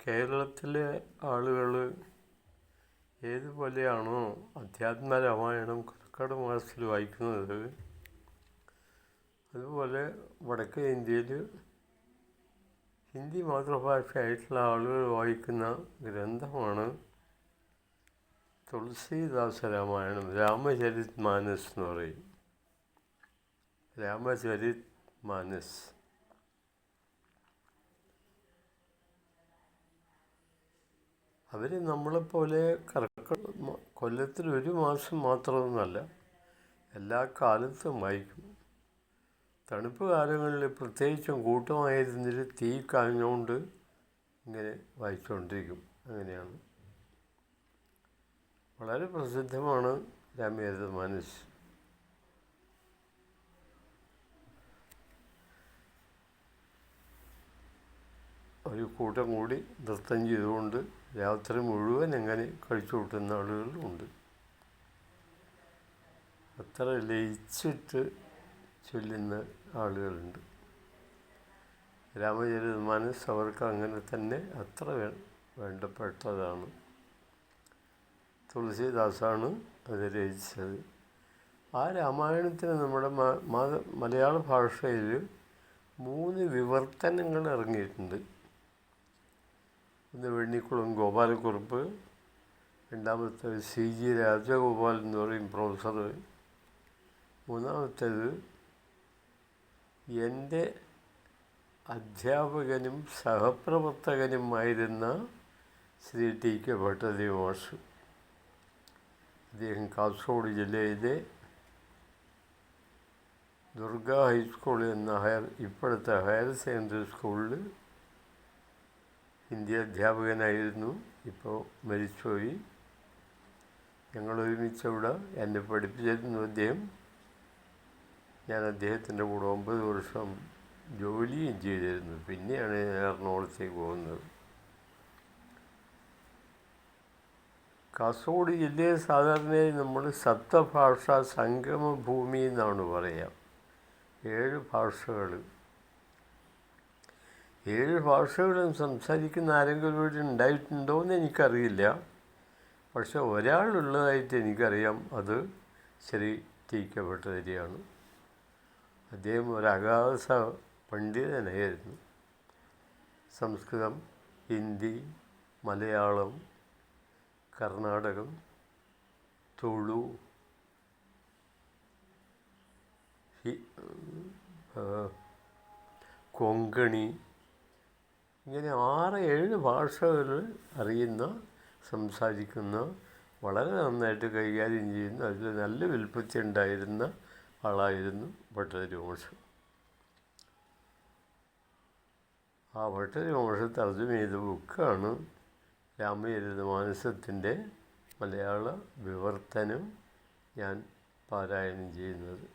കേരളത്തിലെ ആളുകൾ ഏതുപോലെയാണോ അധ്യാത്മരാമായണം കർക്കിടക മാസത്തിൽ വായിക്കുന്നത്, അതുപോലെ വടക്കേ ഇന്ത്യയിൽ ഹിന്ദി മാതൃഭാഷയായിട്ടുള്ള ആളുകൾ വായിക്കുന്ന ഗ്രന്ഥമാണ് തുളസീദാസ രാമായണം. രാമചരിത് മാനസ് എന്ന് പറയും. രാമചരിത് മാനസ്. അവർ നമ്മളെപ്പോലെ കൊല്ലത്തിൽ ഒരു മാസം മാത്രമൊന്നുമല്ല, എല്ലാ കാലത്തും വായിക്കും. തണുപ്പ് കാലങ്ങളിൽ പ്രത്യേകിച്ചും കൂട്ടമായിരുന്നിട്ട് തീ കാഞ്ഞുകൊണ്ട് ഇങ്ങനെ വായിച്ചുകൊണ്ടിരിക്കും. അങ്ങനെയാണ്. വളരെ പ്രസിദ്ധമാണ് രാമചരിത് മാനസ്. ഒരു കൂട്ടം കൂടി നൃത്തം ചെയ്തുകൊണ്ട് രാത്രി മുഴുവൻ എങ്ങനെ കഴിച്ചു കൂട്ടുന്ന ആളുകളുണ്ട്. അത്ര ലയിച്ചിട്ട് ചൊല്ലുന്ന ആളുകളുണ്ട്. രാമചരിത് മാനസ് അവർക്ക് അങ്ങനെ തന്നെ അത്ര വേണ്ടപ്പെട്ടതാണ്. തുളസീദാസാണ് അത് രചിച്ചത്. ആ രാമായണത്തിന് നമ്മുടെ മലയാള ഭാഷയിൽ 3 വിവർത്തനങ്ങൾ ഇറങ്ങിയിട്ടുണ്ട്. ഒന്ന് വെണ്ണിക്കുളം ഗോപാലക്കുറുപ്പ്, രണ്ടാമത്തേത് CG രാജഗോപാൽ എന്ന് പറയും പ്രൊഫസർ, മൂന്നാമത്തേത് എൻ്റെ അധ്യാപകനും സഹപ്രവർത്തകനുമായിരുന്ന ശ്രീ TK ഭട്ടതിരി മാഷ്. അദ്ദേഹം കാസർഗോഡ് ജില്ലയിലെ ദുർഗ ഹൈസ്കൂൾ എന്ന ഇപ്പോഴത്തെ ഹയർ സെക്കൻഡറി സ്കൂളിൽ ഹിന്ദി അധ്യാപകനായിരുന്നു. ഇപ്പോൾ മരിച്ചുപോയി. ഞങ്ങൾ ഒരുമിച്ചവിടെ എന്നെ പഠിപ്പിച്ചിരുന്നു അദ്ദേഹം. ഞാൻ അദ്ദേഹത്തിൻ്റെ കൂടെ 9 വർഷം ജോലിയും ചെയ്തിരുന്നു. പിന്നെയാണ് ഞാൻ എറണാകുളത്തേക്ക് പോകുന്നത്. കാസർഗോഡ് ജില്ലയെ സാധാരണയായി നമ്മൾ സപ്തഭാഷാ സംഗമഭൂമി എന്നാണ് പറയുക. 7 ഭാഷകൾ. 7 ഭാഷകളും സംസാരിക്കുന്ന ആരെങ്കിലും ഇവിടെ ഉണ്ടായിട്ടുണ്ടോ എന്ന് എനിക്കറിയില്ല. പക്ഷെ ഒരാളുള്ളതായിട്ട് എനിക്കറിയാം. അത് ശ്രീ TK ഭട്ടതിരിയാണ്. അദ്ദേഹം ഒരു അഗാധ പണ്ഡിതനായിരുന്നു. സംസ്കൃതം, ഹിന്ദി, മലയാളം, കർണാടകം, തുളു, കൊങ്കണി, ഇങ്ങനെ 6-7 ഭാഷകൾ അറിയുന്ന, സംസാരിക്കുന്ന, വളരെ നന്നായിട്ട് കൈകാര്യം ചെയ്യുന്ന, അതിൽ നല്ല വിൽപ്പത്തി ഉണ്ടായിരുന്ന ആളായിരുന്നു ഭട്ടതിരി മാഷ്. ആ ഭട്ടതിരി മാഷ് തർജ്ജമ ചെയ്ത ബുക്കാണ് രാമചരിത മാനസത്തിൻ്റെ മലയാള വിവർത്തനം ഞാൻ പാരായണം ചെയ്യുന്നത്.